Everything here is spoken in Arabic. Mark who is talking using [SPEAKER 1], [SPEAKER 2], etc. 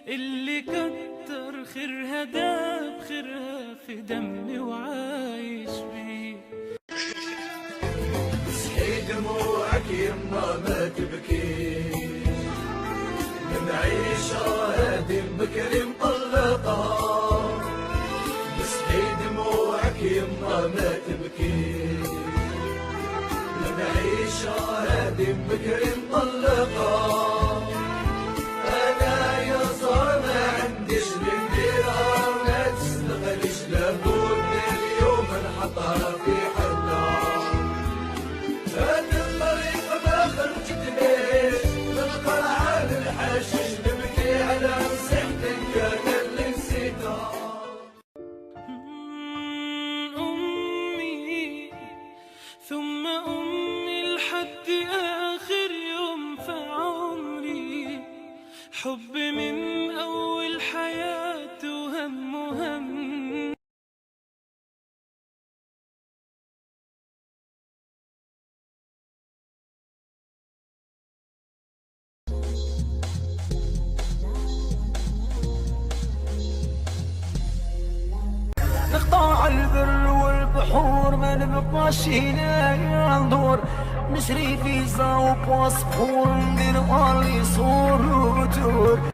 [SPEAKER 1] اللي كتر خيرها داب خيرها في دمي وعايش بيه.
[SPEAKER 2] مسحي دموعك يما ما تبكي، من عيشة هادي بكري مطلقة. مسحي دموعك يما ما تبكي، من عيشة هادي بكري مطلقة. أنا يا صار ما عنديش لنديرها، ما تستغلش لابد اليوم نحطها في حدها. هاد الطريق ما خرجت ليش، للقرعة للحشيش نبكي على مسحتك أنا اللي نسيتها.
[SPEAKER 1] أمي ثم أمي لحد آخر يوم في عمري، حب من أول حياتي وهم وهم.
[SPEAKER 3] نقطع البر والبحور ما نبقاش هنا ندور، نشري فيزا وباسبور ندير مالي صور وتور.